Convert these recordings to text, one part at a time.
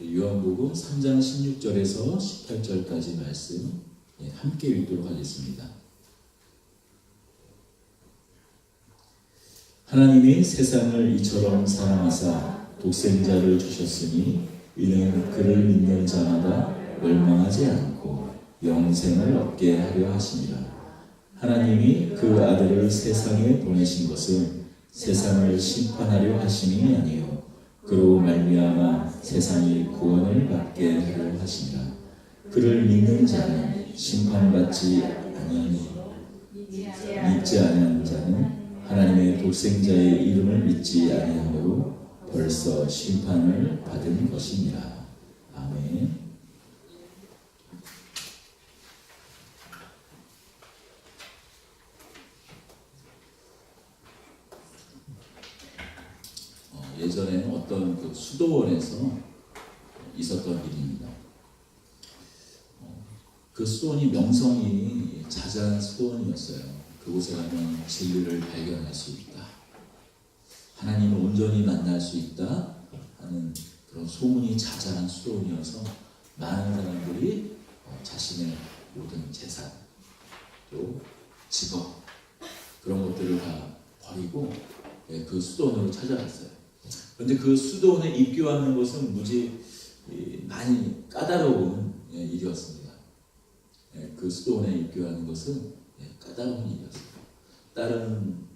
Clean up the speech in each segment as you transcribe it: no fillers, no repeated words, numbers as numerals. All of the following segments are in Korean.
요한복음 3장 16절에서 18절까지 말씀 함께 읽도록 하겠습니다. 하나님이 세상을 이처럼 사랑하사 독생자를 주셨으니 이는 그를 믿는 자마다 멸망하지 않고 영생을 얻게 하려 하심이라. 하나님이 그 아들을 세상에 보내신 것은 세상을 심판하려 하심이 아니요 그로 말미암아 세상이 구원을 받게 하려 하심이라. 그를 믿는 자는 심판받지 아니하니 믿지 아니하는 자는 하나님의 독생자의 이름을 믿지 아니하므로 벌써 심판을 받은 것이니라. 아멘. 예전에는 어떤 그 수도원에서 있었던 일입니다. 그 수도원이 명성이 자자한 수도원이었어요. 그곳에 가면 진리를 발견할 수 있다, 하나님을 온전히 만날 수 있다 하는 그런 소문이 자자한 수도원이어서 많은 사람들이 자신의 모든 재산, 또 직업, 그런 것들을 다 버리고 그 수도원으로 찾아갔어요. 그런데 그 수도원에 입교하는 것은 무지 많이 까다로운 일이었습니다. 그 수도원에 입교하는 것은 까다로운 일이었어요.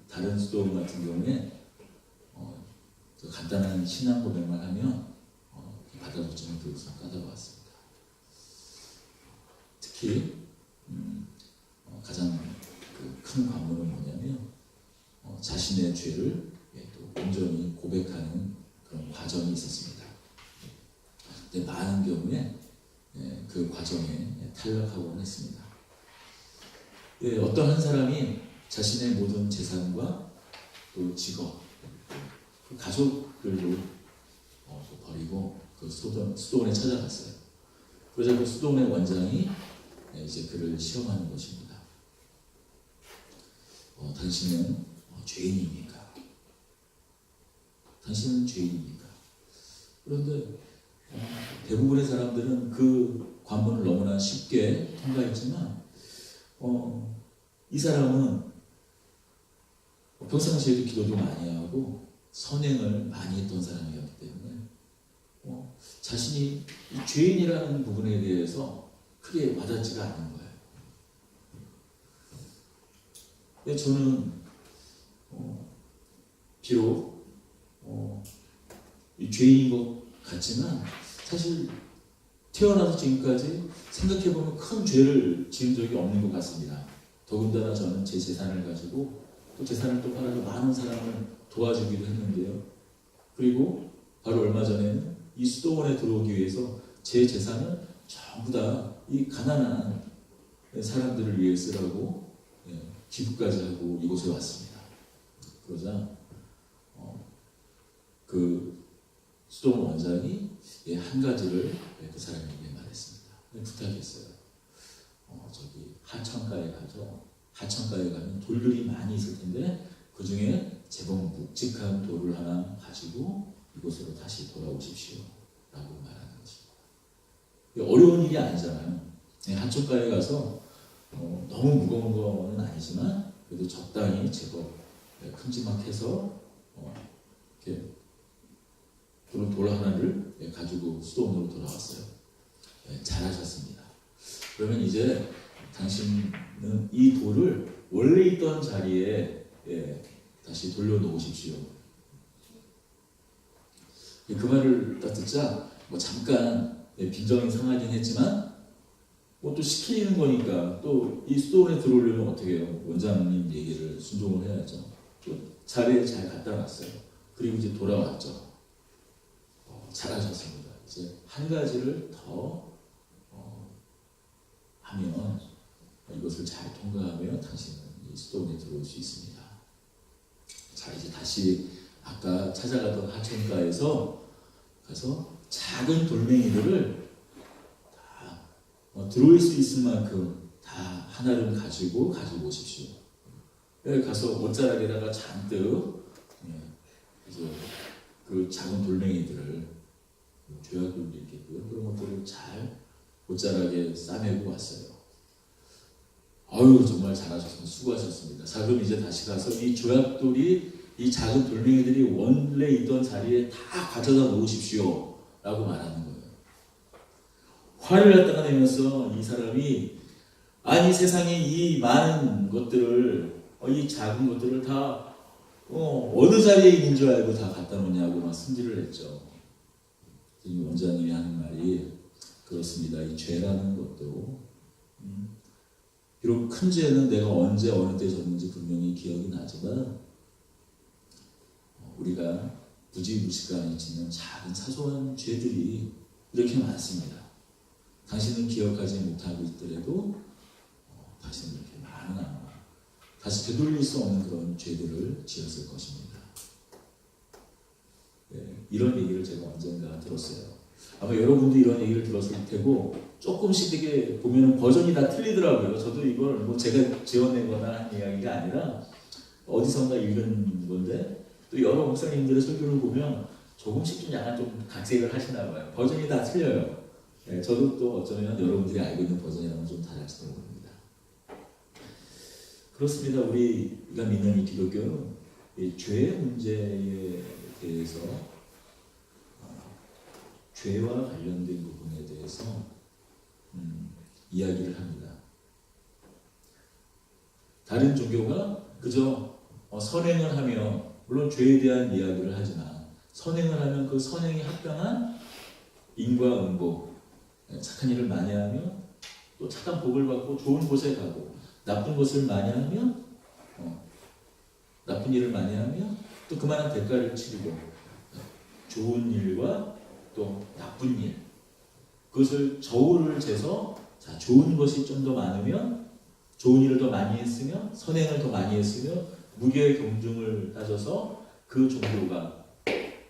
다른 수도원 같은 경우에 간단한 신앙 고백만 하면 받아들지는 그것은 까다로웠습니다. 특히 가장 큰 관문은 뭐냐면 자신의 죄를 또 온전히 고백하는 그런 과정이 있었습니다. 근데 많은 경우에 그 과정에 탈락하곤 했습니다. 어떤 한 사람이 자신의 모든 재산과 또 직업, 그 가족들도 버리고 그 수도원에 찾아갔어요. 그러자 그 수도원의 원장이 이제 그를 시험하는 것입니다. 당신은 죄인입니까? 당신은 죄인입니까? 그런데 대부분의 사람들은 그 관문을 너무나 쉽게 통과했지만 이 사람은 평상시에도 기도도 많이 하고 선행을 많이 했던 사람이었기 때문에 자신이 이 죄인이라는 부분에 대해서 크게 와닿지가 않은 거예요. 근데 저는 비록 이 죄인인 것 같지만 사실 태어나서 지금까지 생각해보면 큰 죄를 지은 적이 없는 것 같습니다. 더군다나 저는 제 재산을 가지고 또 재산을 또 팔아서 많은 사람을 도와주기도 했는데요. 그리고 바로 얼마 전에는 이 수도원에 들어오기 위해서 제 재산을 전부 다 이 가난한 사람들을 위해 쓰라고 기부까지 하고 이곳에 왔습니다. 그러자 그 수도원 원장이 한 가지를 그 사람에게 말했습니다. 부탁했어요. 저기 하천가에 가면 돌들이 많이 있을 텐데 그 중에 제법 묵직한 돌을 하나 가지고 이곳으로 다시 돌아오십시오 라고 말하는 것입니다. 어려운 일이 아니잖아요. 하천가에 가서 너무 무거운 거는 아니지만 그래도 적당히 제법 큼지막해서 이렇게 돌 하나를 가지고 수도원으로 돌아왔어요. 잘하셨습니다. 그러면 이제 당신은 이 돌을 원래 있던 자리에 다시 돌려놓으십시오. 그 말을 딱 듣자 잠깐 빈정이 상하긴 했지만 또 시키는 거니까 또 이 수도원에 들어오려면 어떻게 해요? 원장님 얘기를 순종을 해야죠. 또 자리에 잘 갖다 놨어요. 그리고 이제 돌아왔죠. 잘하셨습니다. 이제 한 가지를 더 하면 이것을 잘 통과하며 당신은 이 수도원에 들어올 수 있습니다. 자, 이제 다시 아까 찾아가던 하천가에서 가서 작은 돌멩이들을 다 들어올 수 있을 만큼 다 하나를 가지고 오십시오. 여기 가서 옷자락에다가 잔뜩 그래서 그 작은 돌멩이들을 죄악들도 있겠고요. 그런 것들을 잘 곧잘하게 싸매고 왔어요. 아유 정말 잘하셨습니다. 수고하셨습니다. 자 그럼 이제 다시 가서 이 조약돌이 이 작은 돌멩이들이 원래 있던 자리에 다 가져다 놓으십시오 라고 말하는 거예요. 화를 갖다가 내면서 이 사람이 아니 세상에 이 많은 것들을 이 작은 것들을 다 어느 자리에 있는 줄 알고 다 갖다 놓냐고 막 승질을 했죠. 이 원장님이 하는 말이 그렇습니다. 이 죄라는 것도 비록 큰 죄는 내가 언제 어느 때 졌는지 분명히 기억이 나지만 우리가 무지무식간에 짓는 작은 사소한 죄들이 이렇게 많습니다. 당신은 기억하지 못하고 있더라도 당신은 이렇게 많은 아마 다시 되돌릴 수 없는 그런 죄들을 지었을 것입니다. 네, 이런 얘기를 제가 언젠가 들었어요. 아마 여러분도 이런 얘기를 들었을 테고 조금씩 되게 보면 버전이 다 틀리더라고요. 저도 이걸 뭐 제가 지어내거나 한 이야기가 아니라 어디선가 읽은 건데 또 여러 목사님들의 설교를 보면 조금씩 좀 약간 좀 각색을 하시나 봐요. 버전이 다 틀려요. 네, 저도 또 어쩌면 여러분들이 알고 있는 버전이랑은 좀 다를지도 모릅니다. 그렇습니다. 우리가 믿는 이 기독교는 이 죄의 문제에 대해서 죄와 관련된 부분에 대해서 이야기를 합니다. 다른 종교가 그저 선행을 하며 물론 죄에 대한 이야기를 하지만 선행을 하면 그 선행에 합당한 인과 응복 착한 일을 많이 하면 또 착한 복을 받고 좋은 곳에 가고 나쁜 것을 많이 하면 나쁜 일을 많이 하면 또 그만한 대가를 치르고 좋은 일과 또 나쁜 일 그것을 저울을 재서 자, 좋은 것이 좀 더 많으면 좋은 일을 더 많이 했으며 선행을 더 많이 했으며 무게의 경중을 따져서 그 종교가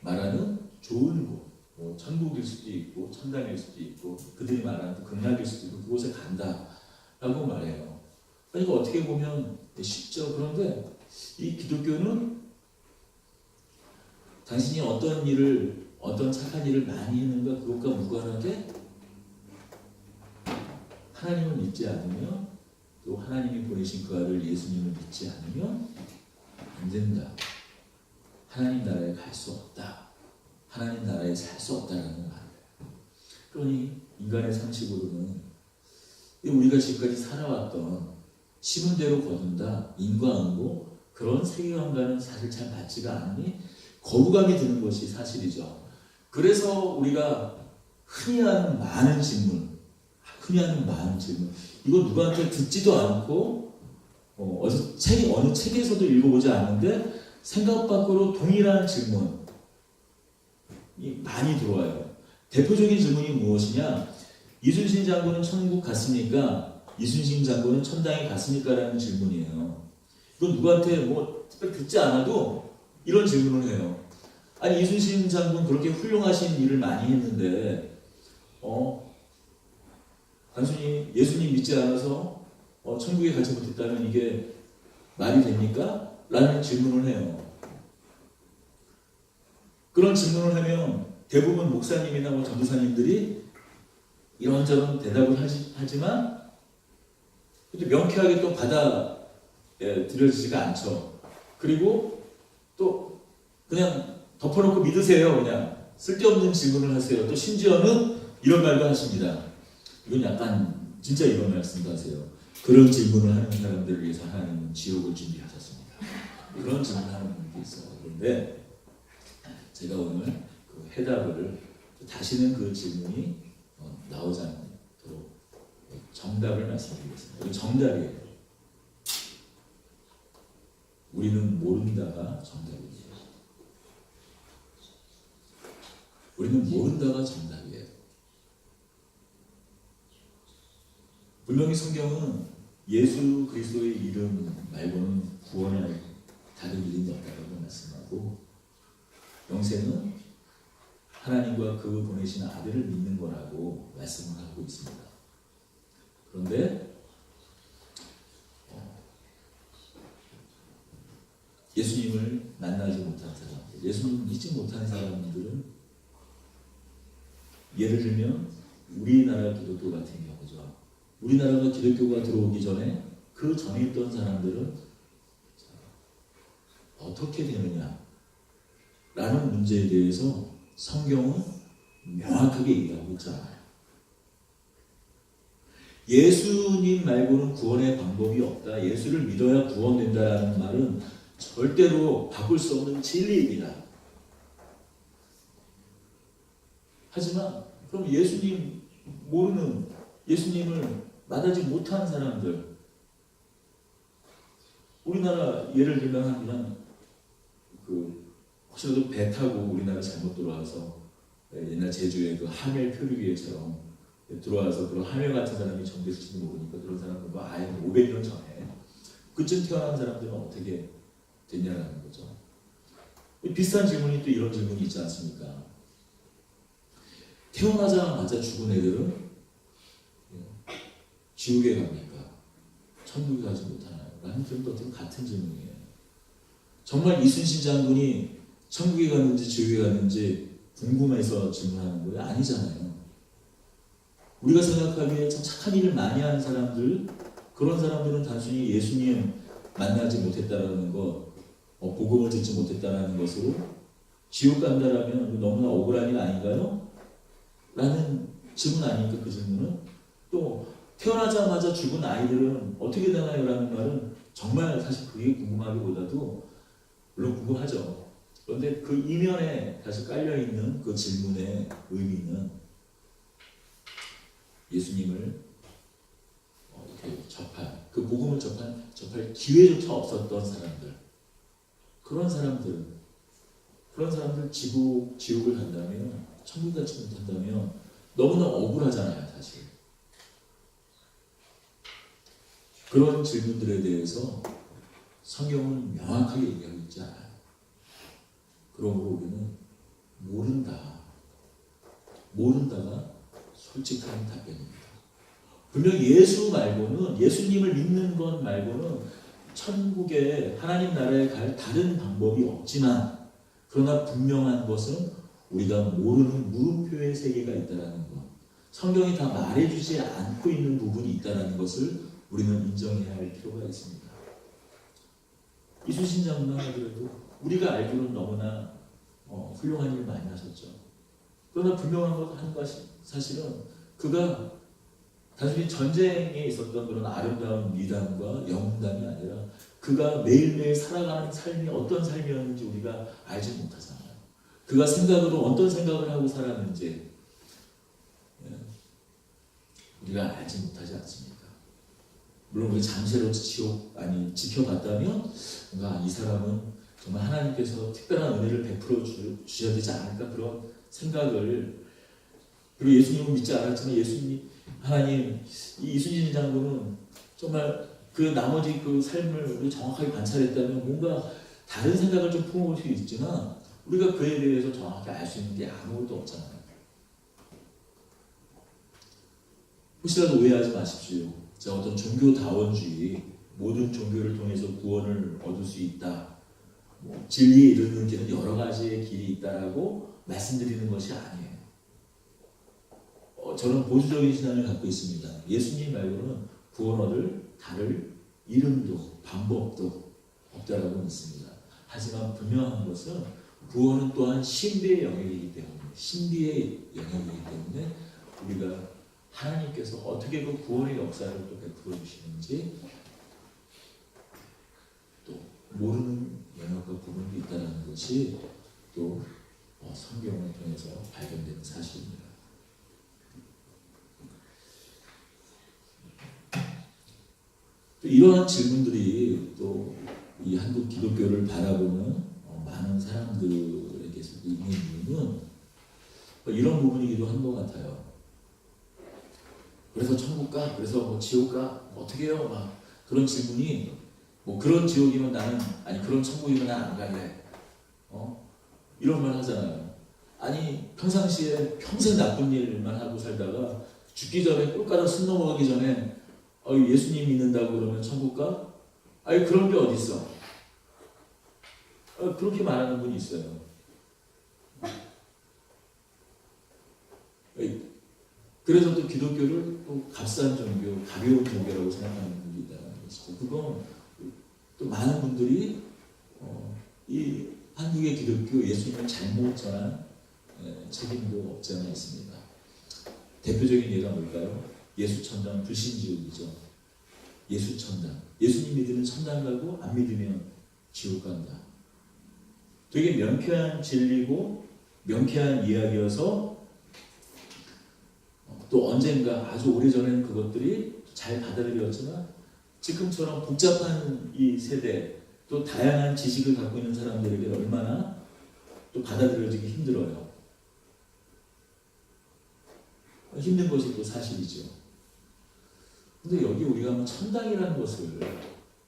말하는 좋은 곳 뭐 천국일 수도 있고 천당일 수도 있고 그들이 말하는 극락일 수도 있고 그곳에 간다라고 말해요. 그러니까 어떻게 보면 쉽죠. 그런데 이 기독교는 당신이 어떤 착한 일을 많이 했는가 그것과 무관하게 하나님을 믿지 않으면 또 하나님이 보내신 그 아들 예수님을 믿지 않으면 안 된다. 하나님 나라에 갈 수 없다. 하나님 나라에 살 수 없다라는 말이에요. 그러니 인간의 상식으로는 우리가 지금까지 살아왔던 심은 대로 거둔다. 인과응보 그런 세계관과는 사실 잘 맞지가 않으니 거부감이 드는 것이 사실이죠. 그래서 우리가 흔히 하는 많은 질문 이거 누구한테 듣지도 않고 어느 책에서도 읽어보지 않는데 생각 밖으로 동일한 질문이 많이 들어와요. 대표적인 질문이 무엇이냐? 이순신 장군은 천국 갔습니까? 이순신 장군은 천당에 갔습니까? 라는 질문이에요. 이건 누구한테 특별히 듣지 않아도 이런 질문을 해요. 아니 이순신 장군 그렇게 훌륭하신 일을 많이 했는데 단순히 예수님 믿지 않아서 천국에 가지 못했다면 이게 말이 됩니까? 라는 질문을 해요. 그런 질문을 하면 대부분 목사님이나 전도사님들이 이런저런 대답을 하지만 명쾌하게 또 받아들여지지가 않죠. 그리고 또 그냥 덮어놓고 믿으세요. 그냥 쓸데없는 질문을 하세요. 또 심지어는 이런 말도 하십니다. 이건 약간 진짜 이런 말씀도 하세요. 그런 질문을 하는 사람들을 위해서 하나님은 지옥을 준비하셨습니다. 그런 질문을 하는 분들이 있어요. 그런데 제가 오늘 그 해답을 다시는 그 질문이 나오지 않도록 정답을 말씀드리겠습니다. 이건 정답이에요. 우리는 모른다가 정답이에요. 우리는 모른다가 정답이에요. 분명히 성경은 예수 그리스도의 이름 말고는 구원할 다른 이름이 없다고 말씀하고 영생은 하나님과 그 보내신 아들을 믿는 거라고 말씀을 하고 있습니다. 그런데 예수님을 만나지 못한 사람들, 예수님을 믿지 못한 사람들은 예를 들면 우리나라 기독교 같은 경우죠. 우리나라가 기독교가 들어오기 전에 그 전에 있던 사람들은 어떻게 되느냐 라는 문제에 대해서 성경은 명확하게 얘기하고 있잖아요. 예수님 말고는 구원의 방법이 없다. 예수를 믿어야 구원된다라는 말은 절대로 바꿀 수 없는 진리입니다. 하지만 그럼 예수님 모르는, 예수님을 만나지 못한 사람들, 우리나라 예를 들면 그냥 혹시라도 배 타고 우리나라 잘못 들어와서 옛날 제주의 그 하멜 표류기회처럼 들어와서 그런 하멜 같은 사람이 전됐을지도 모르니까 그런 사람들 아예 500년 전에 그쯤 태어난 사람들은 어떻게 됐냐라는 거죠. 비슷한 질문이 또 이런 질문이 있지 않습니까? 태어나자마자 죽은 애들은 지옥에 갑니까? 천국에 가지 못하나요? 라는 질문도 어떻게 같은 질문이에요. 정말 이순신 장군이 천국에 갔는지 지옥에 갔는지 궁금해서 질문하는 거예요? 아니잖아요. 우리가 생각하기에 참 착한 일을 많이 하는 사람들, 그런 사람들은 단순히 예수님 만나지 못했다라는 것, 복음을 듣지 못했다라는 것으로 지옥 간다라면 너무나 억울한 일 아닌가요? 라는 질문 아닙니까? 그 질문은. 또 태어나자마자 죽은 아이들은 어떻게 되나요? 라는 말은 정말 사실 그게 궁금하기보다도 물론 궁금하죠. 그런데 그 이면에 다시 깔려있는 그 질문의 의미는 예수님을 이렇게 접할, 그 복음을 접할 기회조차 없었던 사람들, 그런 사람들 지옥을 간다면, 천국 가지 못한다면 너무나 억울하잖아요, 사실. 그런 질문들에 대해서 성경은 명확하게 얘기하고 있지 않아요. 그러므로 우리는 모른다가 솔직한 답변입니다. 분명 예수 말고는, 예수님을 믿는 것 말고는 천국에 하나님 나라에 갈 다른 방법이 없지만, 그러나 분명한 것은 우리가 모르는 물음표의 세계가 있다는 것, 성경이 다 말해주지 않고 있는 부분이 있다는 것을 우리는 인정해야 할 필요가 있습니다. 이순신 장군만 하더라도 우리가 알기로는 너무나 훌륭한 일을 많이 하셨죠. 그러나 분명한 것이 사실은 그가 단순히 전쟁에 있었던 그런 아름다운 미담과 영웅담이 아니라 그가 매일매일 살아가는 삶이 어떤 삶이었는지 우리가 알지 못하잖아요. 그가 생각으로 어떤 생각을 하고 살았는지 우리가 알지 못하지 않습니까? 물론 우리 잠시라도 지켜봤다면 뭔가 이 사람은 정말 하나님께서 특별한 은혜를 베풀어 주셔야 되지 않을까, 그런 생각을. 그리고 예수님은 믿지 않았지만 하나님, 이 이순신 장군은 정말 그 나머지 그 삶을 정확하게 관찰했다면 뭔가 다른 생각을 좀 품어볼 수 있지만 우리가 그에 대해서 정확히 알 수 있는 게 아무것도 없잖아요. 혹시라도 오해하지 마십시오. 자, 어떤 종교다원주의, 모든 종교를 통해서 구원을 얻을 수 있다, 진리에 이르는 길은 여러 가지의 길이 있다라고 말씀드리는 것이 아니에요. 저는 보수적인 신앙을 갖고 있습니다. 예수님 말고는 구원 얻을 다른 이름도 방법도 없다라고 믿습니다. 하지만 분명한 것은 구원은 또한 신비의 영역이기 때문에 우리가 하나님께서 어떻게 그 구원의 역사를 또 베풀어 주시는지 또 모르는 영역과 부분이 있다는 것이 또 성경을 통해서 발견되는 사실입니다. 또 이러한 질문들이 또 이 한국 기독교를 바라보는 많은 사람들에게서 있는 이유는 이런 부분이기도 한 것 같아요. 그래서 천국 가? 그래서 지옥 가? 어떻게 해요? 막 그런 질문이, 그런 지옥이면 나는, 아니 그런 천국이면 난 안 갈래. 이런 말 하잖아요. 아니 평상시에 평생 나쁜 일만 하고 살다가 죽기 전에 꿀가루 숨 넘어가기 전에 예수님 믿는다고 그러면 천국 가? 아니 그런 게 어디 있어? 그렇게 말하는 분이 있어요. 그래서 또 기독교를 또 값싼 종교, 가벼운 종교라고 생각하는 분들이 있다는 것이죠. 그건 또 많은 분들이 이 한국의 기독교 예수님을 잘못 전한 책임도 없지 않아 있습니다. 대표적인 예가 뭘까요? 예수천당 불신지옥이죠. 예수천당. 예수님 믿으면 천당 가고 안 믿으면 지옥 간다. 되게 명쾌한 진리고 명쾌한 이야기여서 또 언젠가 아주 오래전에는 그것들이 잘 받아들여졌지만 지금처럼 복잡한 이 세대 또 다양한 지식을 갖고 있는 사람들에게 얼마나 또 받아들여지기 힘들어요. 힘든 것이 또 사실이죠. 근데 여기 우리가 한번 천당이라는 것을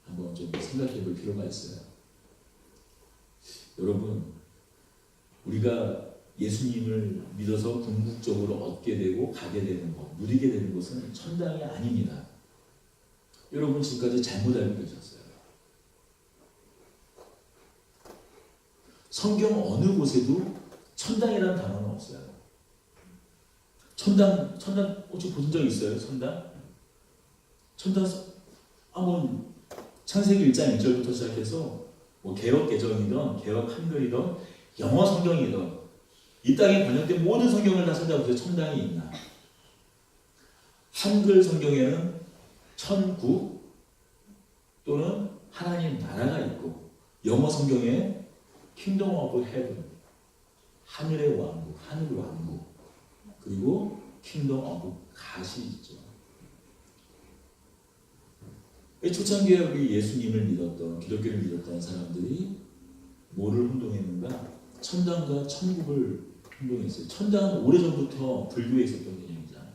한번 좀 생각해 볼 필요가 있어요. 여러분, 우리가 예수님을 믿어서 궁극적으로 얻게 되고 가게 되는 것, 누리게 되는 것은 천당이 아닙니다. 여러분 지금까지 잘못 알고 계셨어요. 성경 어느 곳에도 천당이라는 단어는 없어요. 천당 혹시 보신 적 있어요? 천당 한번 창세기 1장 1절부터 시작해서 뭐 개역 개정이든 개역 한글이든 영어 성경이든 이 땅에 번역된 모든 성경을 다 찾아보세요. 천당이 있나? 한글 성경에는 천국 또는 하나님 나라가 있고 영어 성경에 Kingdom of Heaven 하늘의 왕국, 하늘 왕국 그리고 Kingdom of God이 있죠. 초창기에 우리 예수님을 믿었던 기독교를 믿었던 사람들이 뭐를 혼동했는가? 천당과 천국을 혼동했어요. 천당은 오래전부터 불교에 있었던 개념이잖아요.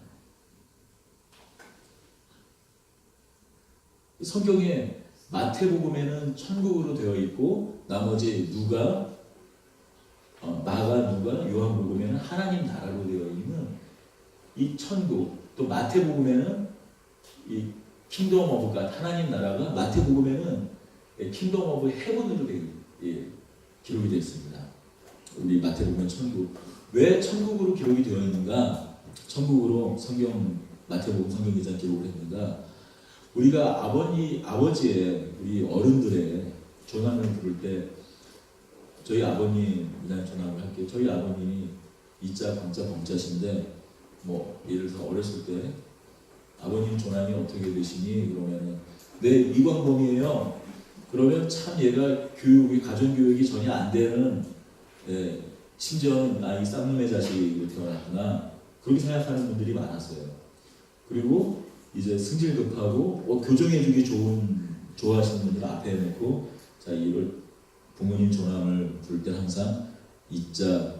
성경에 마태복음에는 천국으로 되어 있고 나머지 마가, 누가, 요한복음에는 하나님 나라로 되어 있는 이 천국, 또 마태복음에는 이 킹덤 오브 갓, 하나님 나라가 마태복음에는 킹덤 오브 헤븐으로 기록이 되어 있습니다. 우리 마태복음 천국. 왜 천국으로 기록이 되어 있는가? 천국으로 마태복음 성경 기자 기록을 했는가? 우리가 아버지의 우리 어른들의 조남을 부를 때 저희 아버님 그냥 조남을 할게요. 저희 아버님이 이자, 광자, 범자신데 뭐 예를 들어서 어렸을 때 아버님 조남이 어떻게 되시니? 그러면은 네 이광범이에요. 그러면 참 얘가 가정교육이 전혀 안 되는 심지어는 이 쌍놈의 자식으로 태어났구나 그렇게 생각하는 분들이 많았어요. 그리고 이제 승질급하고 교정해주기 좋아하시는 분들 앞에 놓고 자 이걸 부모님 조남을 부를 때 항상 이자,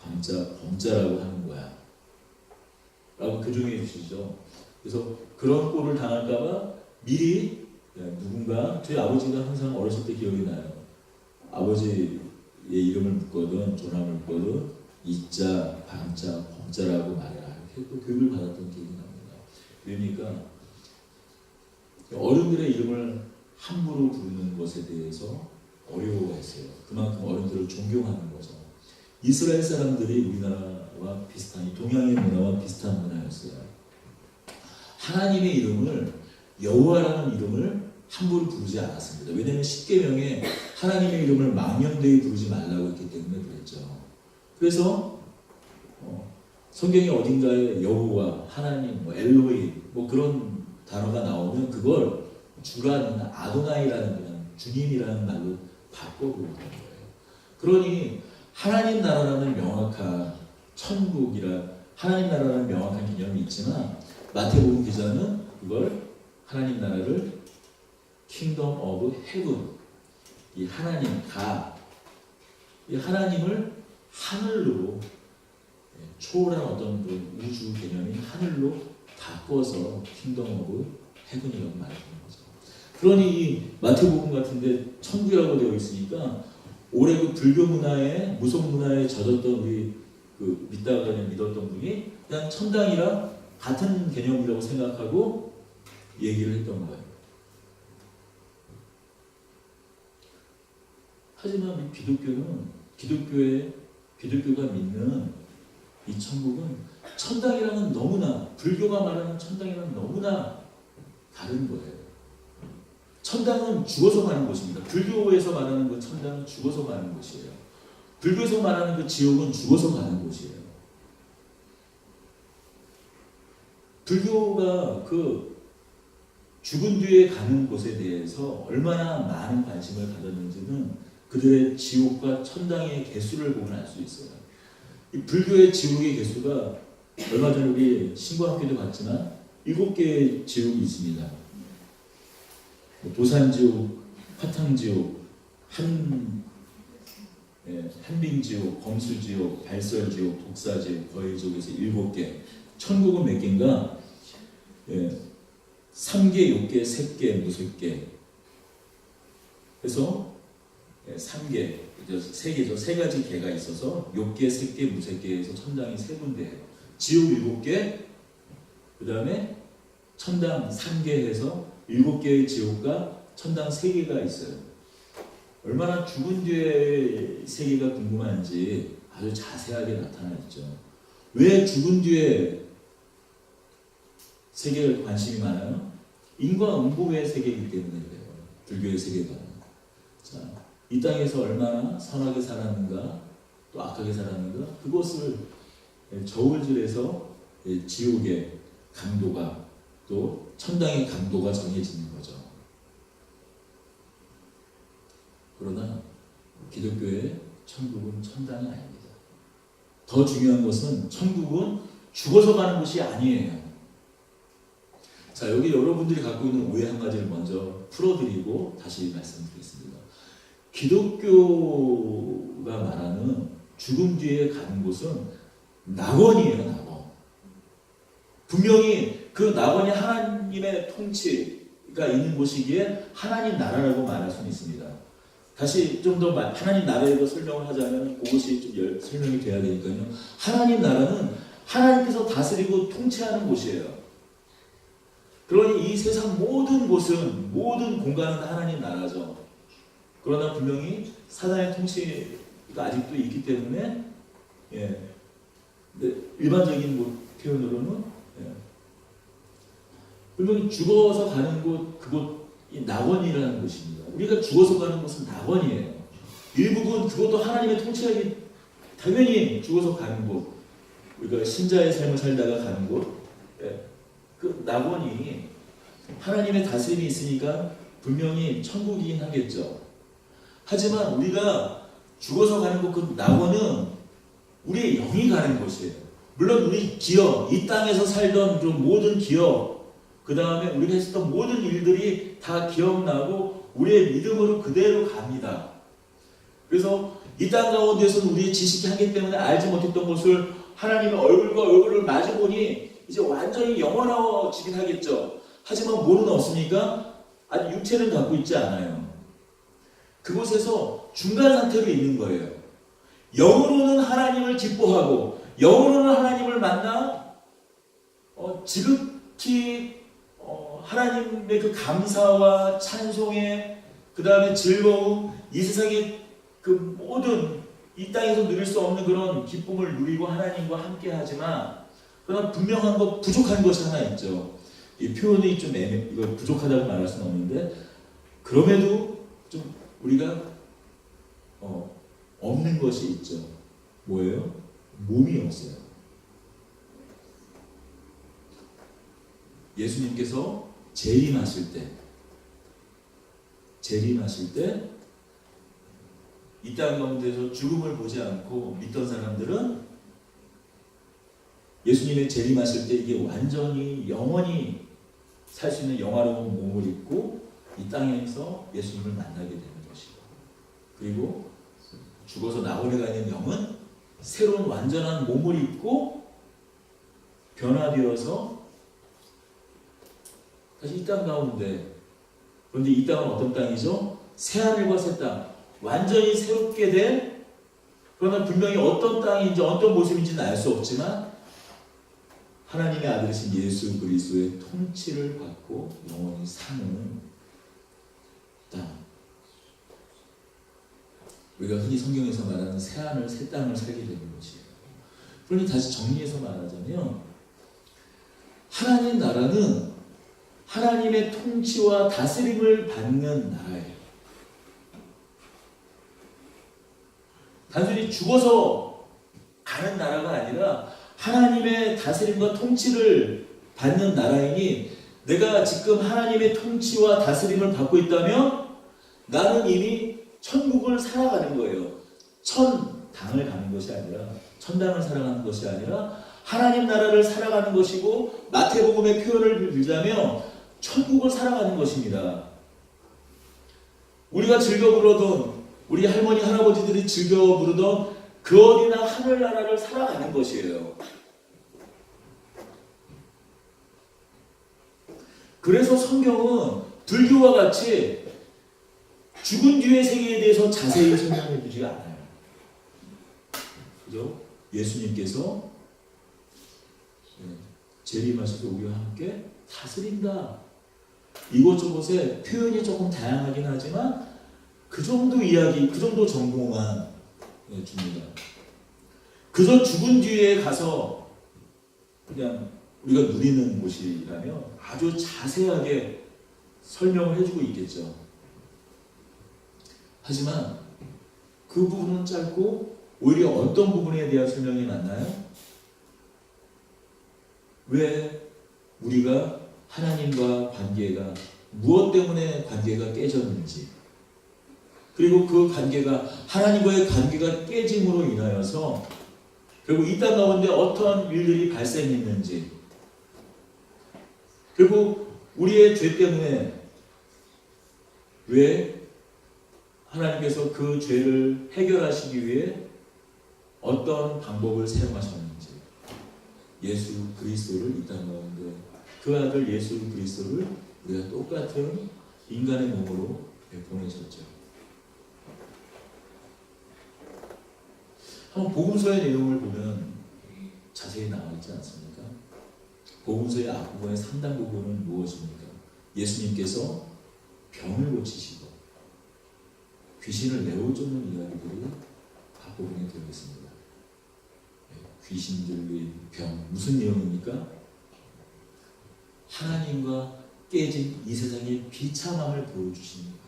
광자, 범자라고 하는 거야 라고 교정해 주시죠. 그래서 그런 꼴을 당할까봐 미리 누군가 저희 아버지가 항상 어렸을 때 기억이 나요. 아버지의 이름을 묻거든 조남을 묻거든 이자, 광자, 범자라고 말해라 이렇게 또 교육을 받았던 기억이 납니다. 그러니까 어른들의 이름을 함부로 부르는 것에 대해서 어려워했어요. 그만큼 어른들을 존경하는 거죠. 이스라엘 사람들이 우리나라와 비슷한 동양의 문화와 비슷한 문화였어요. 하나님의 이름을 여호와라는 이름을 함부로 부르지 않았습니다. 왜냐하면 십계명에 하나님의 이름을 망령되이 부르지 말라고 했기 때문에 그랬죠. 그래서 성경의 어딘가에 여호와, 하나님, 엘로히 그런 단어가 나오면 그걸 주라는 아도나이라는 그냥 주님이라는 말로 바꿔보는 거예요. 그러니 하나님 나라라는 명확한 천국이라 하나님 나라라는 명확한 개념이 있지만 마태복음 기자는 그걸 하나님 나라를 Kingdom of Heaven 이 하나님 이 하나님을 하늘로 초월한 어떤 그 우주 개념인 하늘로 바꿔서 Kingdom of Heaven이라고 말하는 거죠. 그러니 이 마태복음 같은데 천국이라고 되어 있으니까 올해 그 불교 문화에 무속 문화에 젖었던 우리 그 믿다가 그냥 믿었던 분이 그냥 천당이랑 같은 개념이라고 생각하고 얘기를 했던 거예요. 하지만 이 기독교가 믿는 이 천국은 천당이랑은 너무나, 불교가 말하는 천당이랑은 너무나 다른 거예요. 천당은 죽어서 가는 곳입니다. 불교에서 말하는 그 천당은 죽어서 가는 곳이에요. 불교에서 말하는 그 지옥은 죽어서 가는 곳이에요. 불교가 그 죽은 뒤에 가는 곳에 대해서 얼마나 많은 관심을 가졌는지는 그들의 지옥과 천당의 개수를 보면 알 수 있어요. 이 불교의 지옥의 개수가 얼마 전에 우리 신고학교도 봤지만 7개의 지옥이 있습니다. 도산지옥, 화탕지옥, 한빙지옥, 검술지옥, 발설지옥, 독사지옥, 거해지옥에서 7개. 천국은 몇 개인가? 3개, 6개, 3개, 무색개. 그래서 3개, 3개죠. 3가지 개가 있어서 6개, 3개, 무색개에서 천당이 3군데예요. 지옥 7개, 그 다음에 천당 3개 해서 7개의 지옥과 천당 3개가 있어요. 얼마나 죽은 뒤에 세계가 궁금한지 아주 자세하게 나타나 있죠. 왜 죽은 뒤에 세계에 관심이 많아요? 인과응보의 세계이기 때문에 그래요. 불교의 세계가. 자, 이 땅에서 얼마나 선하게 살았는가, 또 악하게 살았는가, 그것을 저울질해서 지옥의 강도가, 또 천당의 강도가 정해지는 거죠. 그러나 기독교의 천국은 천당이 아닙니다. 더 중요한 것은 천국은 죽어서 가는 곳이 아니에요. 자, 여기 여러분들이 갖고 있는 오해 한 가지를 먼저 풀어드리고 다시 말씀드리겠습니다. 기독교가 말하는 죽음 뒤에 가는 곳은 낙원이에요, 낙원. 분명히 그 낙원이 하나님의 통치가 있는 곳이기에 하나님 나라라고 말할 수는 있습니다. 다시 좀 더 하나님 나라에 대해서 설명을 하자면 그것이 좀 설명이 돼야 되니까요. 하나님 나라는 하나님께서 다스리고 통치하는 곳이에요. 그러니 이 세상 모든 곳은, 모든 공간은 하나님 나라죠. 그러나 분명히 사단의 통치가 아직도 있기 때문에, 근데 일반적인 표현으로는, 분명히 죽어서 가는 곳, 그곳이 낙원이라는 곳입니다. 우리가 죽어서 가는 곳은 낙원이에요. 일부분 그것도 하나님의 통치하기, 당연히 죽어서 가는 곳, 우리가 신자의 삶을 살다가 가는 곳, 그 낙원이 하나님의 다스림이 있으니까 분명히 천국이긴 하겠죠. 하지만 우리가 죽어서 가는 곳, 그 낙원은 우리의 영이 가는 곳이에요. 물론 우리 기업, 이 땅에서 살던 그 모든 기업, 그 다음에 우리가 했었던 모든 일들이 다 기억나고 우리의 믿음으로 그대로 갑니다. 그래서 이 땅 가운데서는 우리의 지식이 하기 때문에 알지 못했던 것을 하나님의 얼굴과 얼굴을 마주보니 이제 완전히 영원해지긴 하겠죠. 하지만 뭐는 없습니까? 아직 육체는 갖고 있지 않아요. 그곳에서 중간 상태로 있는 거예요. 영으로는 하나님을 기뻐하고 영으로는 하나님을 만나 지극히 하나님의 그 감사와 찬송의 그 다음에 즐거움, 이 세상의 그 모든 이 땅에서 누릴 수 없는 그런 기쁨을 누리고 하나님과 함께 하지만 그러나 분명한 것, 부족한 것이 하나 있죠. 이 표현이 좀 이거 부족하다고 말할 수는 없는데 그럼에도 좀 우리가 없는 것이 있죠. 뭐예요? 몸이 없어요. 예수님께서 재림하실 때 이 땅 가운데서 죽음을 보지 않고 믿던 사람들은 예수님의 재림하실 때 이게 완전히 영원히 살 수 있는 영화로운 몸을 입고 이 땅에서 예수님을 만나게 되는 것이고, 그리고 죽어서 낙원에 가 있는 영은 새로운 완전한 몸을 입고 변화되어서 다시 이 땅 가운데, 그런데 이 땅은 어떤 땅이죠? 새하늘과 새 땅, 완전히 새롭게 된, 그러나 분명히 어떤 땅인지 어떤 모습인지는 알 수 없지만 하나님의 아들이신 예수 그리스도의 통치를 받고 영원히 사는 땅, 우리가 흔히 성경에서 말하는 새하늘 새 땅을 살게 되는 것이에요. 그러니 다시 정리해서 말하자면 하나님 나라는 하나님의 통치와 다스림을 받는 나라예요. 단순히 죽어서 가는 나라가 아니라 하나님의 다스림과 통치를 받는 나라이니 내가 지금 하나님의 통치와 다스림을 받고 있다면 나는 이미 천국을 살아가는 거예요. 천당을 가는 것이 아니라 천당을 살아가는 것이 아니라 하나님 나라를 살아가는 것이고 마태복음의 표현을 빌자면 천국을 살아가는 것입니다. 우리가 즐겨 부르던 우리 할머니 할아버지들이 즐겨 부르던 그 어디나 하늘나라를 살아가는 것이에요. 그래서 성경은 불교와 같이 죽은 뒤의 세계에 대해서 자세히 설명해 주지가 않아요. 그죠? 예수님께서 재림하셔서 우리와 함께 다스린다. 이곳저곳에 표현이 조금 다양하긴 하지만 그 정도 이야기, 그 정도 정보만 줍니다. 그저 죽은 뒤에 가서 그냥 우리가 누리는 곳이라면 아주 자세하게 설명을 해주고 있겠죠. 하지만 그 부분은 짧고 오히려 어떤 부분에 대한 설명이 많나요? 왜 우리가 하나님과 관계가 무엇 때문에 관계가 깨졌는지, 그리고 그 관계가 하나님과의 관계가 깨짐으로 인하여서 결국 이 땅 가운데 어떤 일들이 발생했는지, 그리고 우리의 죄 때문에 왜 하나님께서 그 죄를 해결하시기 위해 어떤 방법을 사용하셨는지, 예수 그리스도를 이 땅 가운데 그 아들 예수 그리스도를 우리가 똑같은 인간의 몸으로 보내셨죠. 한번 복음서의 내용을 보면 자세히 나와 있지 않습니까? 복음서의 앞부분의 상당 부분은 무엇입니까? 예수님께서 병을 고치시고 귀신을 내어쫓는 이야기들이 앞부분에 되어 있습니다. 귀신 들린 병, 무슨 내용입니까? 하나님과 깨진 이 세상의 비참함을 보여주시는 거예요.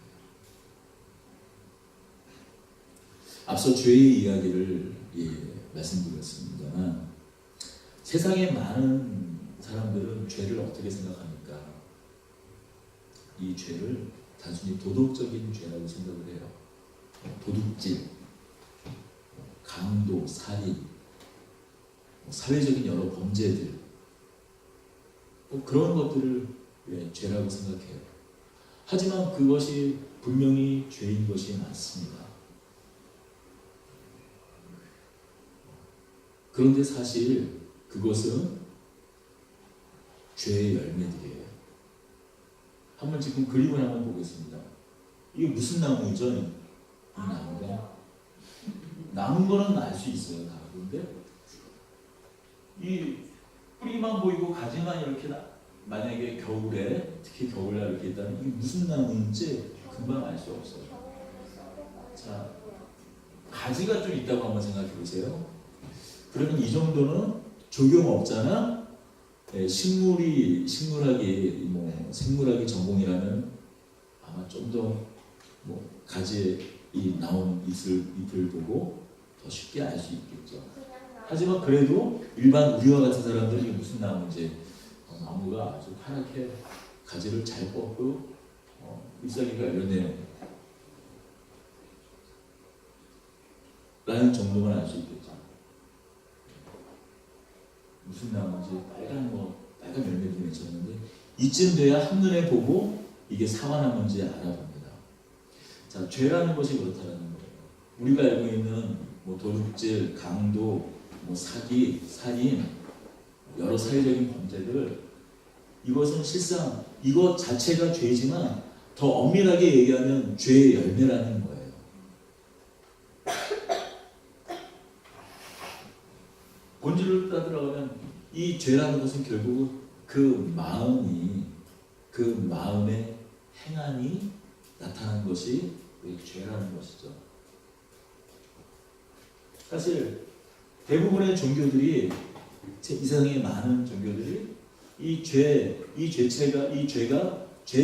앞서 죄의 이야기를 말씀드렸습니다만 세상의 많은 사람들은 죄를 어떻게 생각합니까? 이 죄를 단순히 도덕적인 죄라고 생각을 해요. 도둑질, 강도, 살인, 사회적인 여러 범죄들, 그런 것들을 죄라고 생각해요. 하지만 그것이 분명히 죄인 것이 맞습니다. 그런데 사실 그것은 죄의 열매들이에요. 한번 지금 그림을 한번 보겠습니다. 이게 무슨 나무이죠? 이 나무가 남은 거는 알 수 있어요, 다. 그런데 이 뿌리만 보이고 가지만 이렇게 만약에 겨울에, 특히 겨울날 이렇게 있다면 이게 무슨 나무인지 금방 알 수 없어요. 자, 가지가 좀 있다고 한번 생각해 보세요. 그러면 이 정도는 조경업자나 식물학이 생물학이 전공이라면 아마 좀 더 가지에 나온 잎을 보고 더 쉽게 알 수 있겠죠. 하지만 그래도 일반 우리와 같은 사람들이 무슨 나무인지 나무가 아주 파랗게 가지를 잘 뻗고 잎사귀가 이렇네요 라는 정도만 알 수 있겠죠. 무슨 나무인지 빨간 열매들이 맺혔는데 이쯤 돼야 한눈에 보고 이게 사과나무인지 알아봅니다. 자, 죄라는 것이 그렇다는 거예요. 우리가 알고 있는 도둑질, 강도, 사기, 살인, 여러 사회적인 범죄들, 이것은 실상 이것 자체가 죄지만 더 엄밀하게 얘기하면 죄의 열매라는 거예요. 본질을 따들어가면 이 죄라는 것은 결국 그 마음의 행함이 나타난 것이 죄라는 것이죠. 사실 대부분의 종교들이, 이 세상에 많은 종교들이 죄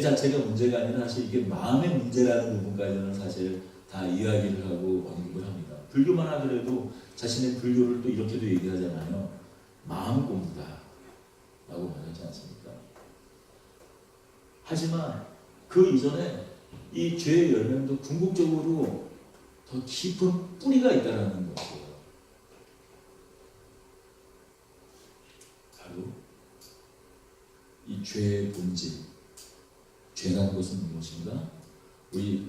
자체가 문제가 아니라 사실 이게 마음의 문제라는 부분까지는 사실 다 이야기를 하고 언급을 합니다. 불교만 하더라도 자신의 불교를 또 이렇게도 얘기하잖아요. 마음 공부다 라고 말하지 않습니까? 하지만 그 이전에 이 죄의 열매도 궁극적으로 더 깊은 뿌리가 있다는 것이에요. 바로 이 죄의 본질. 죄라는 것은 무엇인가? 우리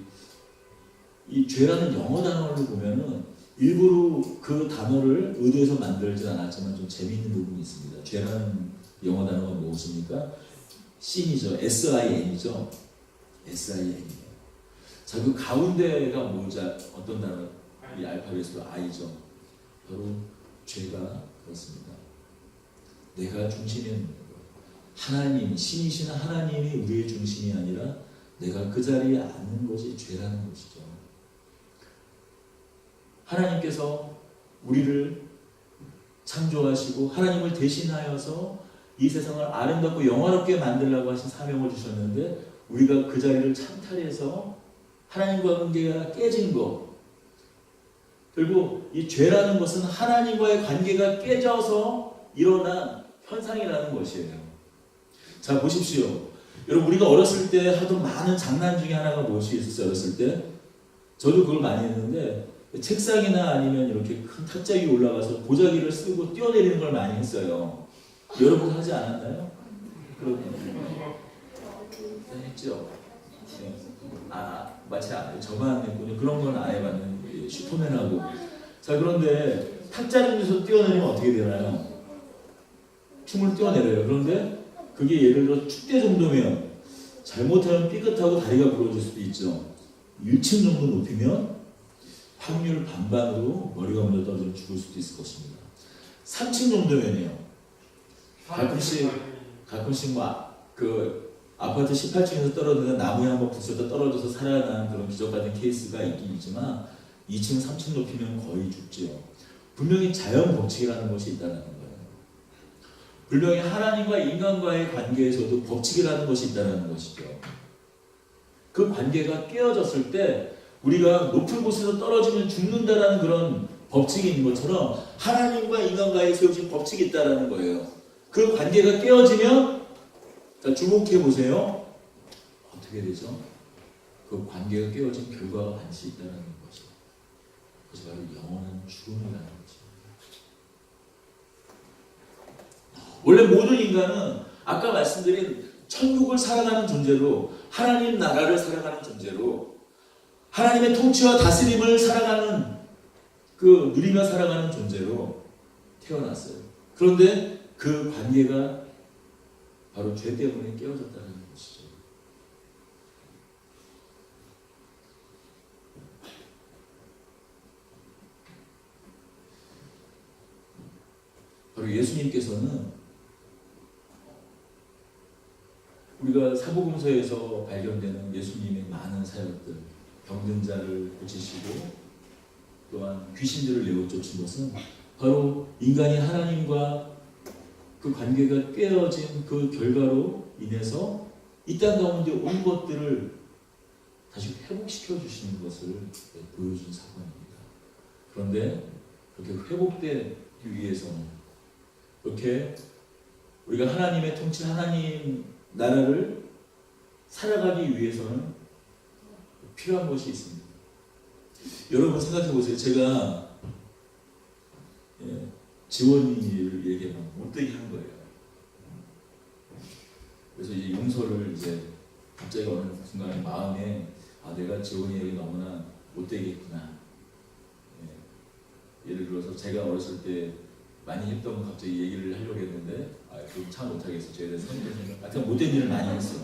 이 죄라는 영어 단어를 보면은 일부러 그 단어를 의도해서 만들지 않았지만 좀 재미있는 부분이 있습니다. 죄라는 영어 단어가 무엇입니까? sin이죠. S-I-N이죠. S-I-N이에요. 자, 그 가운데가 뭐죠? 어떤 단어? 이 알파벳으로 I죠. 바로 죄가 그렇습니다. 내가 중심인 하나님, 신이신 하나님이 우리의 중심이 아니라 내가 그 자리에 앉는 것이 죄라는 것이죠. 하나님께서 우리를 창조하시고 하나님을 대신하여서 이 세상을 아름답고 영화롭게 만들려고 하신 사명을 주셨는데 우리가 그 자리를 창탈해서 하나님과 관계가 깨진 것, 그리고 이 죄라는 것은 하나님과의 관계가 깨져서 일어난 현상이라는 것이에요. 자, 보십시오. 여러분, 우리가 어렸을 때 하던 많은 장난 중에 하나가 무엇이 있었어요? 어렸을 때 저도 그걸 많이 했는데 책상이나 아니면 이렇게 큰 탁자 위에 올라가서 보자기를 쓰고 뛰어내리는 걸 많이 했어요. 여러분 하지 않았나요? 그런 했죠. 네. 마치 저만 했군요. 그런 건 안 해봤는데 슈퍼맨하고. 자, 그런데 탁자 중에서 뛰어내리면 어떻게 되나요? 춤을 뛰어내려요. 그런데 그게 예를 들어 축대 정도면 잘못하면 삐끗하고 다리가 부러질 수도 있죠. 1층 정도 높이면 확률 반반으로 머리가 먼저 떨어지면 죽을 수도 있을 것입니다. 3층 정도면요. 가끔씩 그 아파트 18층에서 떨어지는 나무에 한번 부딪혀서 떨어져서 살아난 그런 기적 같은 케이스가 있긴 있지만 2층, 3층 높이면 거의 죽지요. 분명히 자연 법칙이라는 것이 있다는 거예요. 분명히 하나님과 인간과의 관계에서도 법칙이라는 것이 있다는 것이죠. 그 관계가 깨어졌을 때 우리가 높은 곳에서 떨어지면 죽는다라는 그런 법칙이 있는 것처럼 하나님과 인간과의 세우신 법칙이 있다는 거예요. 그 관계가 깨어지면, 자, 주목해 보세요. 어떻게 되죠? 그 관계가 깨어진 결과가 반드시 있다는 것이죠. 그것이 바로 영원한 죽음이라는 거죠. 원래 모든 인간은 아까 말씀드린 천국을 살아가는 존재로, 하나님 나라를 살아가는 존재로, 하나님의 통치와 다스림을 살아가는, 누리며 살아가는 존재로 태어났어요. 그런데 그 관계가 바로 죄 때문에 깨어졌다는 것이죠. 바로 예수님께서는 우리가 사복음서에서 발견되는 예수님의 많은 사역들, 병든 자를 고치시고 또한 귀신들을 내어 쫓은 것은 바로 인간이 하나님과 그 관계가 깨어진 그 결과로 인해서 이 땅 가운데 온 것들을 다시 회복시켜 주시는 것을 보여준 사건입니다. 그런데 그렇게 회복되기 위해서는, 이렇게 우리가 하나님의 통치, 하나님 나라를 살아가기 위해서는 필요한 것이 있습니다. 여러분 생각해 보세요. 제가 지원이를 얘기하면 못되게 한 거예요. 그래서 이제 용서를 이제 갑자기 어느 순간에 마음에 내가 지원이에게 너무나 못되게 했구나. 예를 들어서 제가 어렸을 때 많이 했던 거 갑자기 얘기를 하려고 했는데 그건 참 못하겠어. 저에 대해서 하여튼 못된 일을 많이 했어.